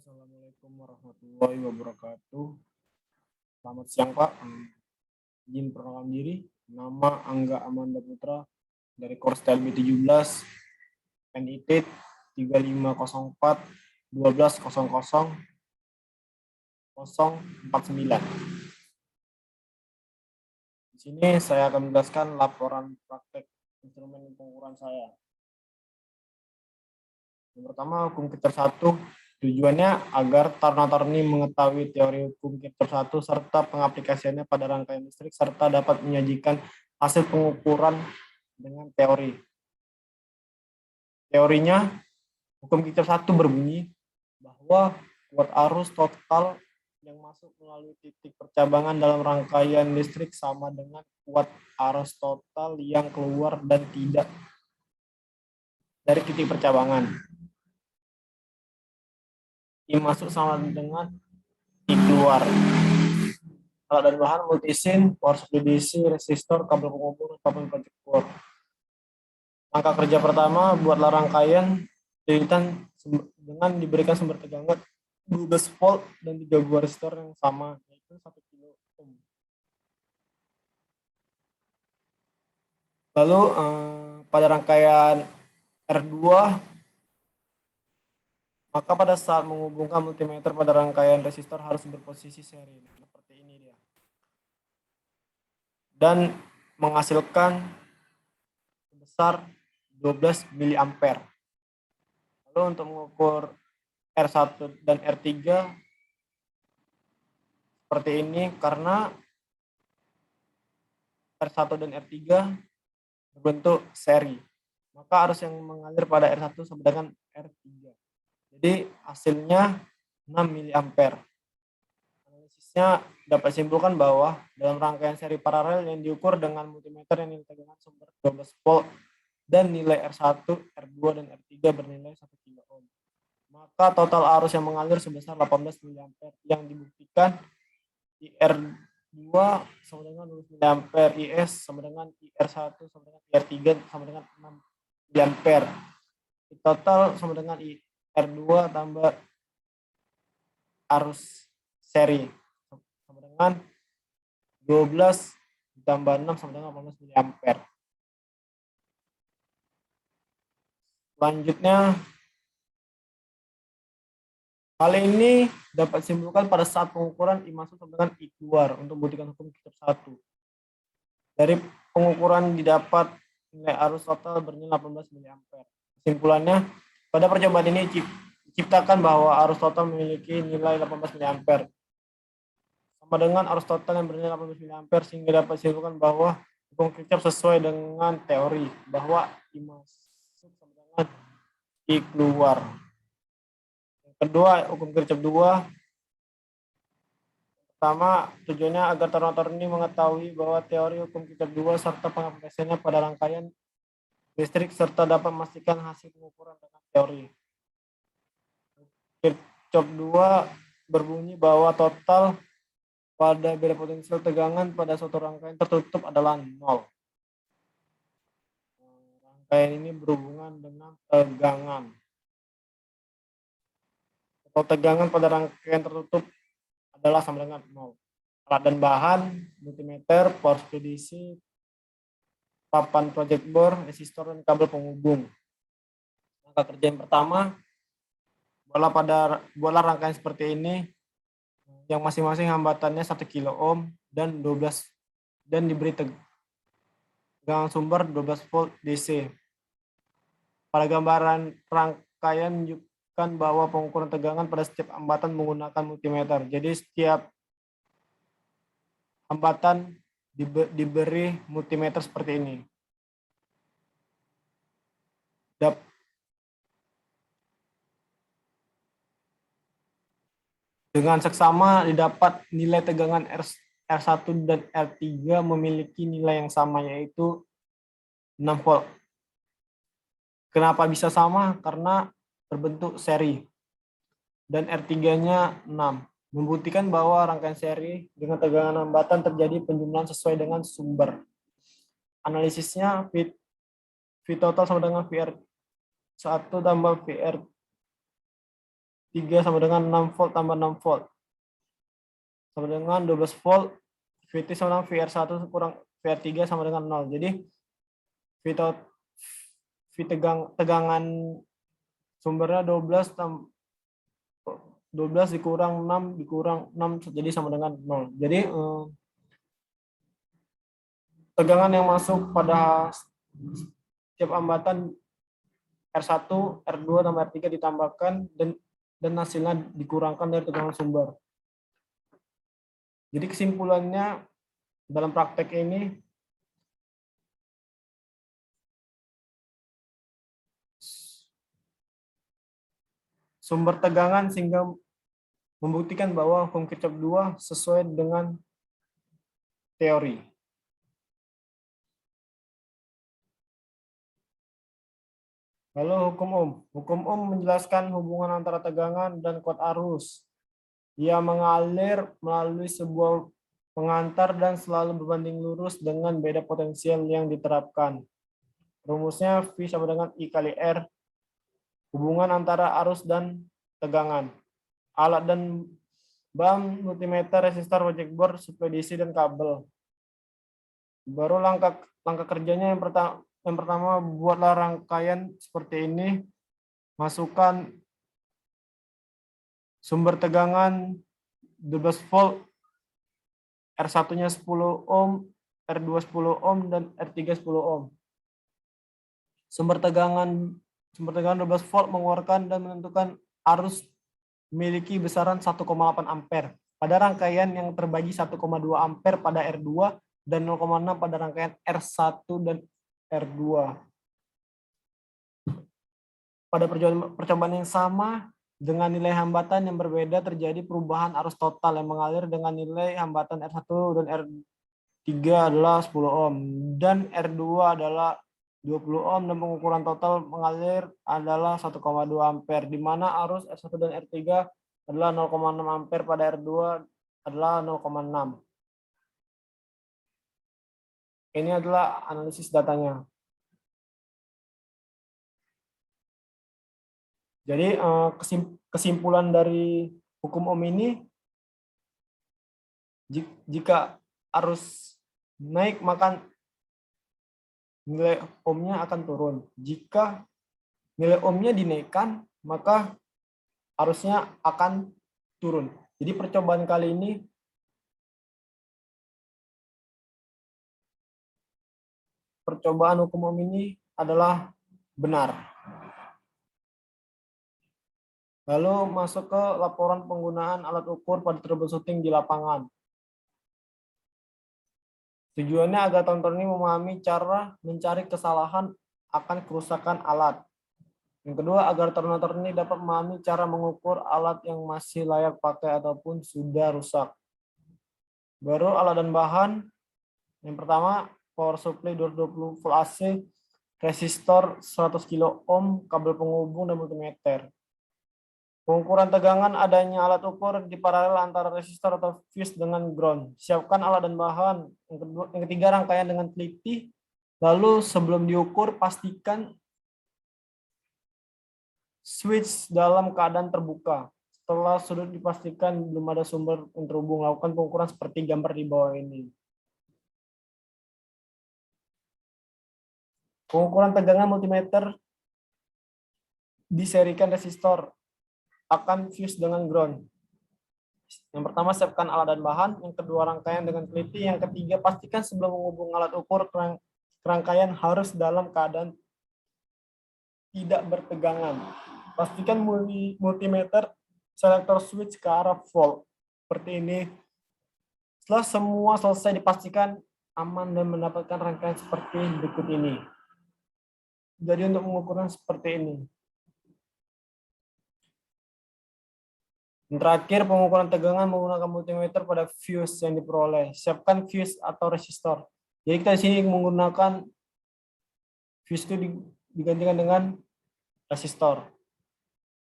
Assalamualaikum warahmatullahi wabarakatuh. Selamat siang Pak. Izin perkenalkan diri. Nama Angga Amanda Putra dari Kors TLB 17 NIT 3504 1200 049. Di sini saya akan menjelaskan laporan praktek instrumen pengukuran saya. Yang pertama, hukum Kirchhoff 1. Tujuannya agar taruna-taruni mengetahui teori hukum Kirchhoff 1 serta pengaplikasiannya pada rangkaian listrik serta dapat menyajikan hasil pengukuran dengan teori. Teorinya, hukum Kirchhoff 1 berbunyi bahwa kuat arus total yang masuk melalui titik percabangan dalam rangkaian listrik sama dengan kuat arus total yang keluar dan tidak dari titik percabangan. I masuk sama dengan I keluar. Alat dan bahan multisin, power supply DC, resistor, kabel penghubung, kabel pencukur. Langkah kerja pertama, buatlah rangkaian dengan diberikan sumber tegangan 12 volt dan 3 buah resistor yang sama, yaitu 1 kilo ohm. Lalu pada rangkaian R2, maka pada saat menghubungkan multimeter pada rangkaian resistor harus berposisi seri, seperti ini dia. Dan menghasilkan sebesar 12 mA. Lalu untuk mengukur R1 dan R3 seperti ini, karena R1 dan R3 berbentuk seri, maka arus yang mengalir pada R1 sama dengan R3. Jadi hasilnya 6 mA. Analisisnya dapat simpulkan bahwa dalam rangkaian seri paralel yang diukur dengan multimeter yang nilai tegangan sumber 12 volt dan nilai R1, R2, dan R3 bernilai 1 kilo ohm, maka total arus yang mengalir sebesar 18 mA yang dibuktikan IR2 sama dengan 12 mA, IS sama dengan IR1 sama dengan IR3 sama dengan 6 mA. Total sama dengan IR2 tambah arus seri sama dengan 12 ditambah 6 sama dengan 18 mA. Selanjutnya, hal ini dapat disimpulkan pada saat pengukuran I masuk sama dengan I keluar untuk membuktikan hukum Kirchhoff 1. Dari pengukuran didapat nilai arus total bernilai 18 mA. Kesimpulannya, pada percobaan ini diciptakan bahwa arus total memiliki nilai 18 mA. Sama dengan arus total yang bernilai 18 mA, sehingga dapat disimpulkan bahwa hukum Kirchhoff sesuai dengan teori bahwa I masuk sama dengan I keluar. Kedua, hukum Kirchhoff 2. Pertama, tujuannya agar taruna-taruni mengetahui bahwa teori hukum Kirchhoff 2 serta pengaplikasiannya pada rangkaian listrik serta dapat memastikan hasil pengukuran dengan teori. Kirchhoff 2 berbunyi bahwa total pada beda potensial tegangan pada suatu rangkaian tertutup adalah 0. Rangkaian ini berhubungan dengan tegangan. Total tegangan pada rangkaian tertutup adalah sama dengan 0. Alat dan bahan, multimeter, power supply DC, papan project board, resistor, dan kabel penghubung. Langkah kerja yang pertama, buatlah rangkaian seperti ini yang masing-masing hambatannya 1 kilo ohm dan 12 dan diberi tegangan sumber 12 volt DC. Pada gambaran rangkaian menunjukkan bahwa pengukuran tegangan pada setiap hambatan menggunakan multimeter. Jadi setiap hambatan diberi multimeter seperti ini. Dengan seksama didapat nilai tegangan R1 dan R3 memiliki nilai yang sama, yaitu 6 volt. Kenapa bisa sama? Karena berbentuk seri. Dan R3-nya 6. Membuktikan bahwa rangkaian seri dengan tegangan hambatan terjadi penjumlahan sesuai dengan sumber. Analisisnya, V total sama dengan VR1 tambah VR 3 sama dengan 6 volt tambah 6 volt sama dengan 12 volt. VT sama dengan VR1 kurang VR3 sama dengan 0. Jadi V tegangan sumbernya 12 dikurang 6 dikurang 6 jadi sama dengan 0. Jadi tegangan yang masuk pada setiap hambatan R1, R2 tambah R3 ditambahkan dan hasilnya dikurangkan dari tegangan sumber. Jadi kesimpulannya dalam praktek ini sumber tegangan sehingga membuktikan bahwa hukum Kirchhoff 2 sesuai dengan teori. Lalu hukum Ohm. Hukum Ohm menjelaskan hubungan antara tegangan dan kuat arus. Ia mengalir melalui sebuah pengantar dan selalu berbanding lurus dengan beda potensial yang diterapkan. Rumusnya V sama dengan I kali R. Hubungan antara arus dan tegangan. Alat dan bam, multimeter, resistor, logic board, suplai DC, dan kabel. Baru langkah kerjanya yang pertama buatlah rangkaian seperti ini. Masukkan sumber tegangan 12 volt, R1-nya 10 ohm, R2 10 ohm, dan R3 10 ohm. Sumber tegangan 12 volt mengeluarkan dan menentukan arus memiliki besaran 1,8 ampere pada rangkaian yang terbagi 1,2 ampere pada R2 dan 0,6 pada rangkaian R1 dan R2. Pada percobaan yang sama dengan nilai hambatan yang berbeda terjadi perubahan arus total yang mengalir dengan nilai hambatan R1 dan R3 adalah 10 ohm dan R2 adalah 20 ohm dan pengukuran total mengalir adalah 1,2 ampere di mana arus R1 dan R3 adalah 0,6 ampere pada R2 adalah 0,6. Ini adalah analisis datanya. Jadi kesimpulan dari hukum Ohm ini, jika arus naik maka nilai ohmnya akan turun. Jika nilai ohmnya dinaikkan, maka arusnya akan turun. Jadi percobaan kali ini percobaan hukum Ohm ini adalah benar. Lalu masuk ke laporan penggunaan alat ukur pada troubleshooting di lapangan. Tujuannya agar teman-teman ini memahami cara mencari kesalahan akan kerusakan alat. Yang kedua, agar termometer ini dapat memahami cara mengukur alat yang masih layak pakai ataupun sudah rusak. Baru alat dan bahan. Yang pertama, power supply 220 volt AC, resistor 100 kilo ohm, kabel penghubung, dan multimeter. Pengukuran tegangan adanya alat ukur di paralel antara resistor atau fuse dengan ground. Siapkan alat dan bahan. Yang ketiga, rangkaian dengan teliti. Lalu sebelum diukur, pastikan switch dalam keadaan terbuka. Setelah sudut dipastikan belum ada sumber yang terhubung, lakukan pengukuran seperti gambar di bawah ini. Pengukuran tegangan multimeter diserikan resistor akan fuse dengan ground. Yang pertama, siapkan alat dan bahan. Yang kedua, rangkaian dengan teliti. Yang ketiga, pastikan sebelum menghubung alat ukur, rangkaian harus dalam keadaan tidak bertegangan. Pastikan multimeter selektor switch ke arah volt. Seperti ini. Setelah semua selesai, dipastikan aman dan mendapatkan rangkaian seperti berikut ini. Jadi untuk mengukurnya seperti ini. Yang terakhir, pengukuran tegangan menggunakan multimeter pada fuse yang diperoleh. Siapkan fuse atau resistor. Jadi kita di sini menggunakan fuse itu digantikan dengan resistor.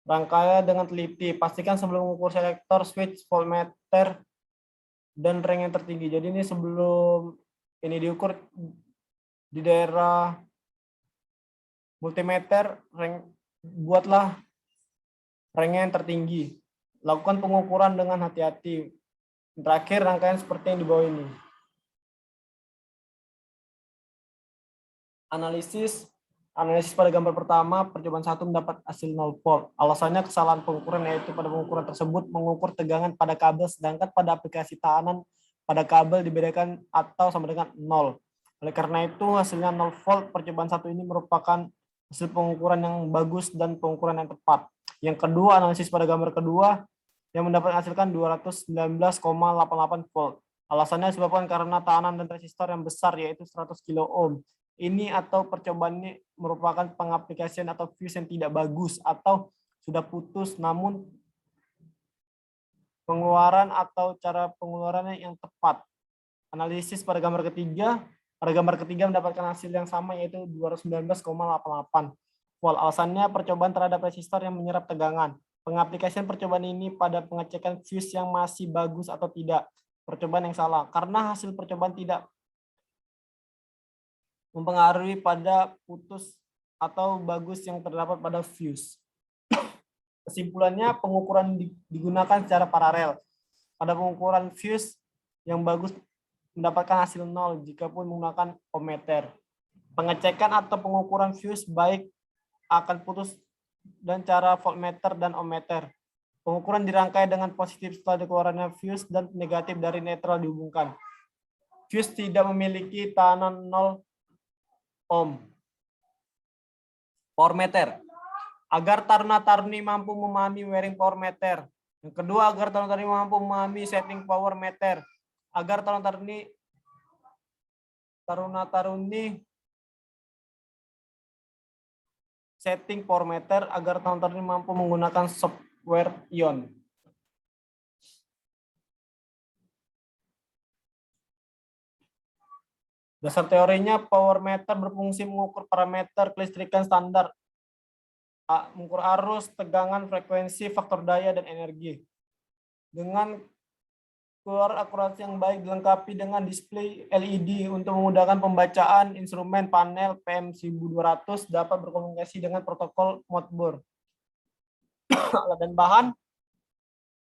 Rangkaian dengan teliti. Pastikan sebelum mengukur selektor, switch, voltmeter, dan rank yang tertinggi. Jadi ini sebelum ini diukur di daerah multimeter, buatlah ranknya yang tertinggi. Lakukan pengukuran dengan hati-hati. Terakhir, rangkaian seperti yang di bawah ini. Analisis pada gambar pertama, percobaan 1 mendapat hasil 0 volt. Alasannya kesalahan pengukuran, yaitu pada pengukuran tersebut mengukur tegangan pada kabel, sedangkan pada aplikasi tahanan pada kabel dibedakan atau sama dengan 0. Oleh karena itu, hasilnya 0 volt. Percobaan 1 ini merupakan hasil pengukuran yang bagus dan pengukuran yang tepat. Yang kedua, analisis pada gambar kedua yang mendapat hasilkan 219,88 volt. Alasannya disebabkan karena tahanan dan resistor yang besar, yaitu 100 kilo ohm. Ini atau percobaan ini merupakan pengaplikasian atau fuse yang tidak bagus atau sudah putus, namun pengeluaran atau cara pengeluarannya yang tepat. Analisis pada gambar ketiga mendapatkan hasil yang sama, yaitu 219,88 volt. Alasannya percobaan terhadap resistor yang menyerap tegangan. Pengaplikasian percobaan ini pada pengecekan fuse yang masih bagus atau tidak. Percobaan yang salah, karena hasil percobaan tidak mempengaruhi pada putus atau bagus yang terdapat pada fuse. Kesimpulannya, pengukuran digunakan secara paralel. Pada pengukuran fuse yang bagus mendapatkan hasil 0 jika pun menggunakan ohmmeter. Pengecekan atau pengukuran fuse baik akan putus dan cara voltmeter dan ohmmeter. Pengukuran dirangkai dengan positif setelah dikeluarannya fuse dan negatif dari netral dihubungkan. Fuse tidak memiliki tahanan 0 ohm. Power meter. Agar taruna-taruni mampu memahami wiring power meter. Yang kedua, agar taruna-taruni mampu memahami setting power meter. Agar taruna-taruni setting power meter, agar taruna-taruni mampu menggunakan software ION. Dasar teorinya, power meter berfungsi mengukur parameter kelistrikan standar, mengukur arus, tegangan, frekuensi, faktor daya, dan energi. Dengan keluar akurasi yang baik dilengkapi dengan display LED untuk memudahkan pembacaan, instrumen panel PM1200 dapat berkomunikasi dengan protokol Modbus. Alat dan bahan,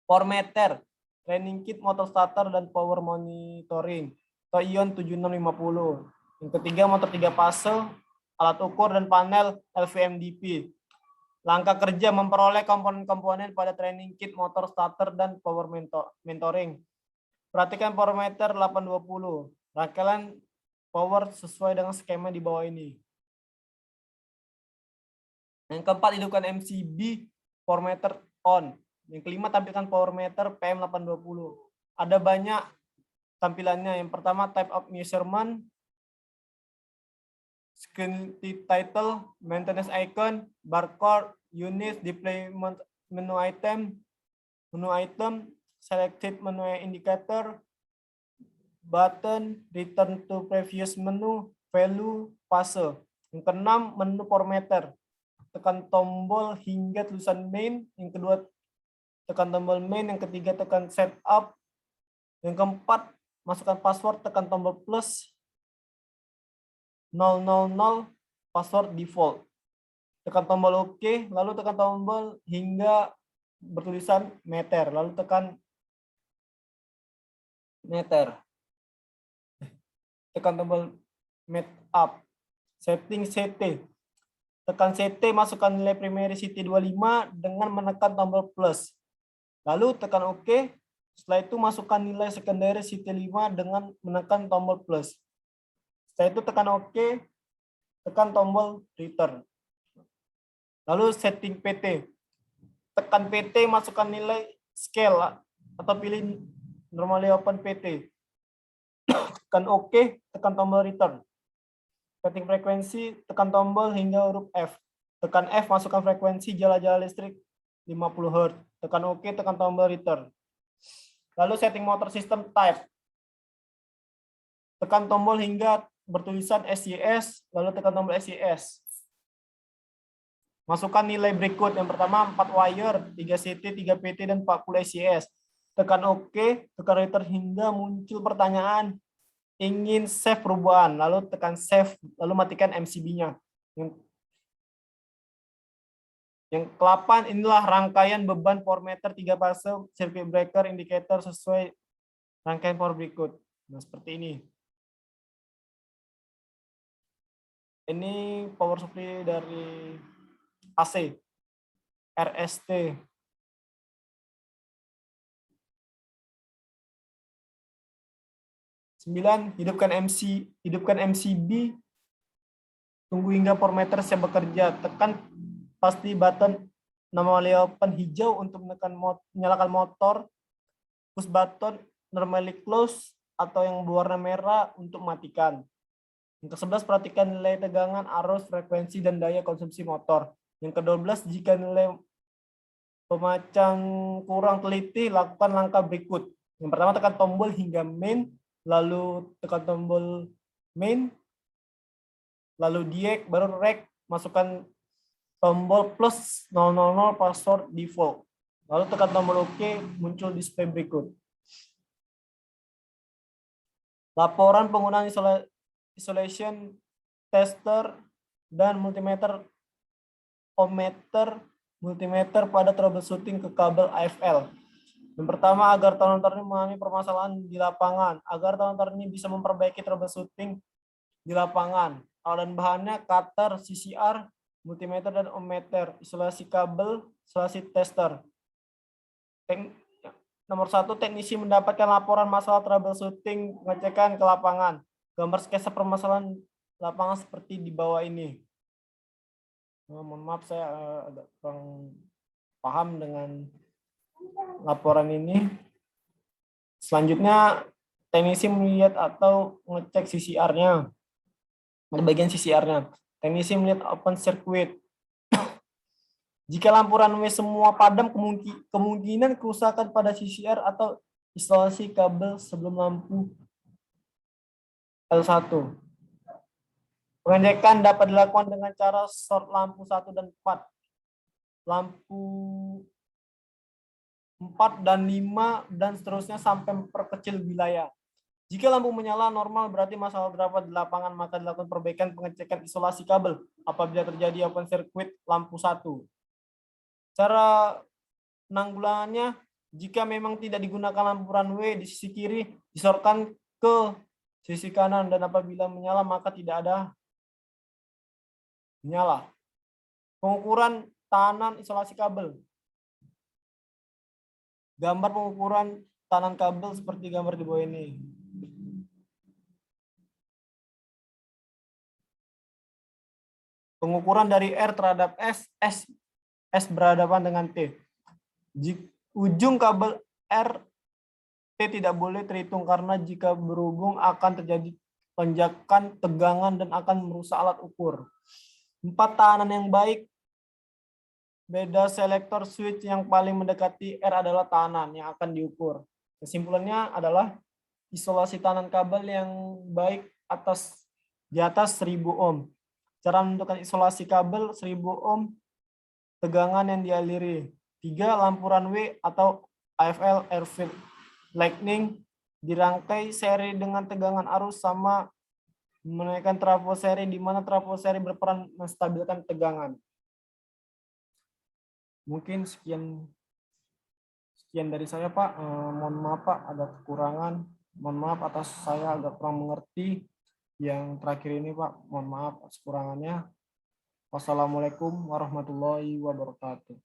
power meter, training kit, motor starter, dan power monitoring. ION 7650. Yang ketiga, motor 3 fase, alat ukur dan panel LVMDP. Langkah kerja memperoleh komponen-komponen pada training kit, motor starter, dan power mentoring. Perhatikan power meter 820. Rangkaian power sesuai dengan skema di bawah ini. Yang keempat, hidupkan MCB power meter on. Yang kelima, tampilkan power meter PM820. Ada banyak tampilannya. Yang pertama, type of measurement, screen title, maintenance icon, barcode, unit, display menu item, selected menu indicator, button, return to previous menu, value, fase. Yang keenam, menu power meter. Tekan tombol hingga tulisan main. Yang kedua, tekan tombol main. Yang ketiga, tekan setup. Yang keempat, masukkan password, tekan tombol plus 000, password default. Tekan tombol OK, lalu tekan tombol hingga bertulisan meter, lalu tekan meter. Tekan tombol met up. Setting CT. Tekan CT, masukkan nilai primary CT 25 dengan menekan tombol plus. Lalu tekan OK. Setelah itu masukkan nilai secondary CT 5 dengan menekan tombol plus. Setelah itu tekan OK, tekan tombol return. Lalu setting PT. Tekan PT, masukkan nilai scale atau pilih normally open PT. Tekan OK, tekan tombol return. Setting frekuensi, tekan tombol hingga huruf F. Tekan F, masukkan frekuensi jala-jala listrik 50 Hz. Tekan OK, tekan tombol return. Lalu setting motor system type. Tekan tombol hingga bertulisan SYS, lalu tekan tombol SYS. Masukkan nilai berikut. Yang pertama 4 wire, 3 CT, 3 PT, dan 40 SYS. Tekan OK, tekan return hingga muncul pertanyaan ingin save perubahan, lalu tekan save, lalu matikan MCB-nya. Yang ke-8, inilah rangkaian beban power meter 3 fase circuit breaker indicator sesuai rangkaian power berikut. Nah, seperti ini. Ini power supply dari AC RST. 9, hidupkan MCB. Tunggu hingga power meter siap bekerja. Tekan pasti button normally open hijau untuk menyalakan motor. Push button normally close atau yang berwarna merah untuk matikan. Yang ke-11, perhatikan nilai tegangan, arus, frekuensi, dan daya konsumsi motor. Yang ke-12, jika nilai pemacang kurang teliti, lakukan langkah berikut. Yang pertama, tekan tombol hingga main, lalu tekan tombol main, lalu diek, baru rek, masukkan tombol plus 000 password default. Lalu tekan tombol OK, muncul display berikut. Laporan penggunaan isolation tester dan multimeter multimeter pada troubleshooting ke kabel AFL. Yang pertama, agar tahun-tahun ini mengalami permasalahan di lapangan, agar tahun-tahun ini bisa memperbaiki troubleshooting di lapangan. Alat dan bahannya cutter, CCR, multimeter dan ohmmeter, isolasi kabel, isolasi tester. Nomor 1, teknisi mendapatkan laporan masalah troubleshooting pengecekan ke lapangan. Gambar sketsa permasalahan lapangan seperti di bawah ini. Mohon maaf, saya agak kurang paham dengan laporan ini. Selanjutnya, teknisi melihat atau mengecek CCR-nya. Di bagian CCR-nya, teknisi melihat open circuit. Jika lampu runway semua padam, kemungkinan kerusakan pada CCR atau isolasi kabel sebelum lampu L1. Pengecekan dapat dilakukan dengan cara short lampu 1 dan 4. Lampu 4 dan 5 dan seterusnya sampai memperkecil wilayah. Jika lampu menyala normal berarti masalah terdapat di lapangan, maka dilakukan perbaikan pengecekan isolasi kabel apabila terjadi open circuit lampu 1. Cara penanggulangannya, jika memang tidak digunakan lampu runway di sisi kiri, disorotkan ke sisi kanan, dan apabila menyala maka tidak ada menyala. Pengukuran tahanan isolasi kabel. Gambar pengukuran tahanan kabel seperti gambar di bawah ini. Pengukuran dari R terhadap S berhadapan dengan T. Ujung kabel R T tidak boleh terhitung karena jika berhubung akan terjadi lonjakan tegangan dan akan merusak alat ukur. 4, tahanan yang baik. Beda selektor switch yang paling mendekati R adalah tahanan yang akan diukur. Kesimpulannya adalah isolasi tahanan kabel yang baik di atas 1000 ohm. Cara menentukan isolasi kabel 1000 ohm, tegangan yang dialiri. 3, lampu runway atau AFL airfield lightning dirangkai seri dengan tegangan arus sama menaikkan trafo seri, di mana trafo seri berperan menstabilkan tegangan. Mungkin sekian dari saya, Pak. Mohon maaf, Pak, ada kekurangan. Mohon maaf atas saya agak kurang mengerti. Yang terakhir ini, Pak, mohon maaf atas kekurangannya. Wassalamualaikum warahmatullahi wabarakatuh.